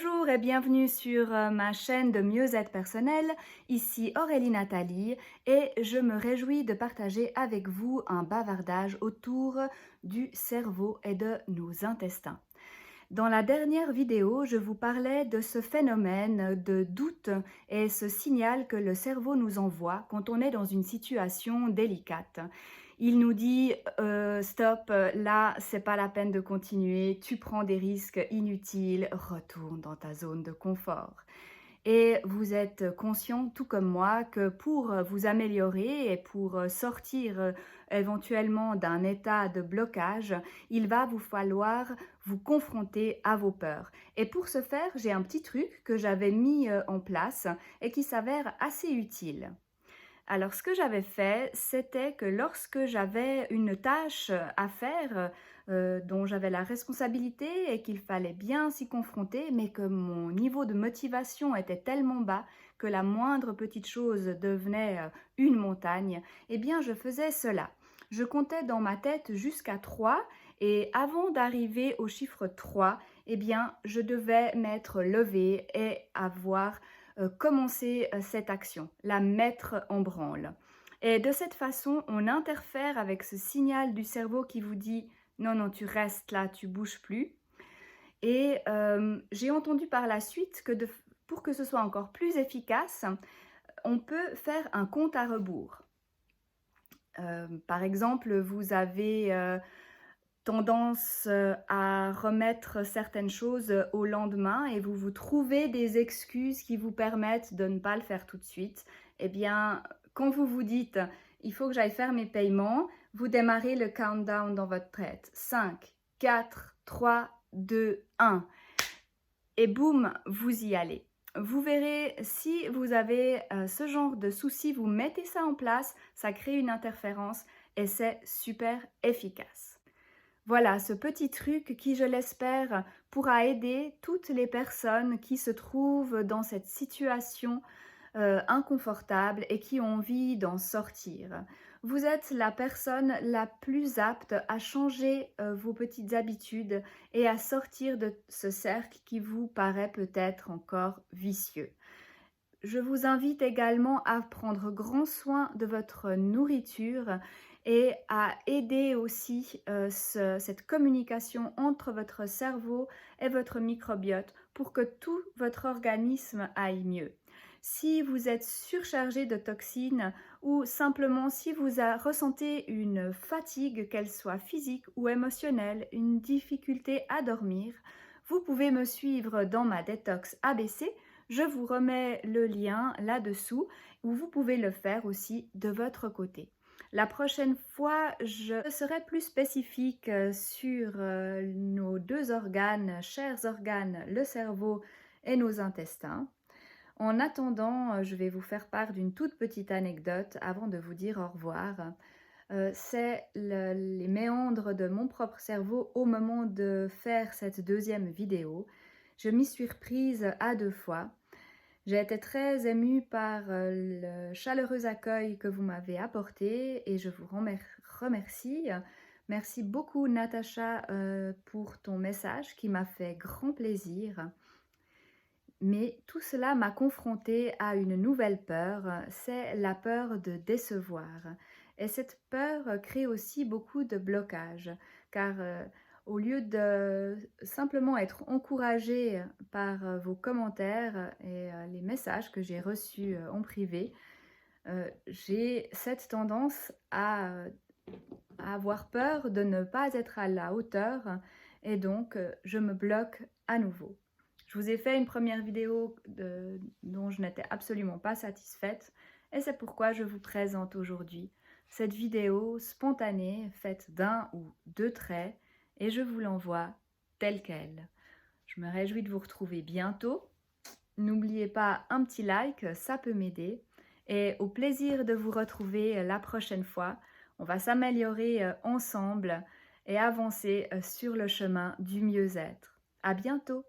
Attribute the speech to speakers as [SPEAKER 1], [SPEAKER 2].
[SPEAKER 1] Bonjour et bienvenue sur ma chaîne de mieux-être personnel. Ici Aurélie Nathalie et je me réjouis de partager avec vous un bavardage autour du cerveau et de nos intestins. Dans la dernière vidéo, je vous parlais de ce phénomène de doute et ce signal que le cerveau nous envoie quand on est dans une situation délicate. Il nous dit stop, là c'est pas la peine de continuer, tu prends des risques inutiles, retourne dans ta zone de confort. Et vous êtes conscient, tout comme moi, que pour vous améliorer et pour sortir éventuellement d'un état de blocage, il va vous falloir vous confronter à vos peurs. Et pour ce faire, j'ai un petit truc que j'avais mis en place et qui s'avère assez utile. Alors, ce que j'avais fait, c'était que lorsque j'avais une tâche à faire dont j'avais la responsabilité et qu'il fallait bien s'y confronter, mais que mon niveau de motivation était tellement bas que la moindre petite chose devenait une montagne, eh bien, je faisais cela. Je comptais dans ma tête jusqu'à 3 et avant d'arriver au chiffre 3, eh bien, je devais m'être levée et avoir commencer cette action, la mettre en branle. Et de cette façon, on interfère avec ce signal du cerveau qui vous dit non, non, tu restes là, tu bouges plus. Et j'ai entendu par la suite que pour que ce soit encore plus efficace, on peut faire un compte à rebours. Par exemple, vous avez tendance à remettre certaines choses au lendemain et vous vous trouvez des excuses qui vous permettent de ne pas le faire tout de suite, eh bien, quand vous vous dites « il faut que j'aille faire mes paiements », vous démarrez le countdown dans votre tête. 5, 4, 3, 2, 1. Et boum, vous y allez. Vous verrez, si vous avez ce genre de soucis, vous mettez ça en place, ça crée une interférence et c'est super efficace. Voilà, ce petit truc qui, je l'espère, pourra aider toutes les personnes qui se trouvent dans cette situation inconfortable et qui ont envie d'en sortir. Vous êtes la personne la plus apte à changer vos petites habitudes et à sortir de ce cercle qui vous paraît peut-être encore vicieux. Je vous invite également à prendre grand soin de votre nourriture et à aider aussi cette communication entre votre cerveau et votre microbiote pour que tout votre organisme aille mieux. Si vous êtes surchargé de toxines ou simplement si vous ressentez une fatigue, qu'elle soit physique ou émotionnelle, une difficulté à dormir, vous pouvez me suivre dans ma détox ABC. Je vous remets le lien là-dessous où vous pouvez le faire aussi de votre côté. La prochaine fois, je serai plus spécifique sur nos deux organes, chers organes, le cerveau et nos intestins. En attendant, je vais vous faire part d'une toute petite anecdote avant de vous dire au revoir. C'est les méandres de mon propre cerveau au moment de faire cette deuxième vidéo. Je m'y suis reprise à 2 fois. J'ai été très émue par le chaleureux accueil que vous m'avez apporté et je vous remercie. Merci beaucoup Natacha pour ton message qui m'a fait grand plaisir. Mais tout cela m'a confrontée à une nouvelle peur, c'est la peur de décevoir. Et cette peur crée aussi beaucoup de blocages, car au lieu de simplement être encouragée par vos commentaires et les messages que j'ai reçus en privé, j'ai cette tendance à avoir peur de ne pas être à la hauteur et donc je me bloque à nouveau. Je vous ai fait une première vidéo dont je n'étais absolument pas satisfaite et c'est pourquoi je vous présente aujourd'hui cette vidéo spontanée faite d'un ou deux traits et je vous l'envoie telle qu'elle. Je me réjouis de vous retrouver bientôt. N'oubliez pas un petit like, ça peut m'aider. Et au plaisir de vous retrouver la prochaine fois. On va s'améliorer ensemble et avancer sur le chemin du mieux-être. À bientôt!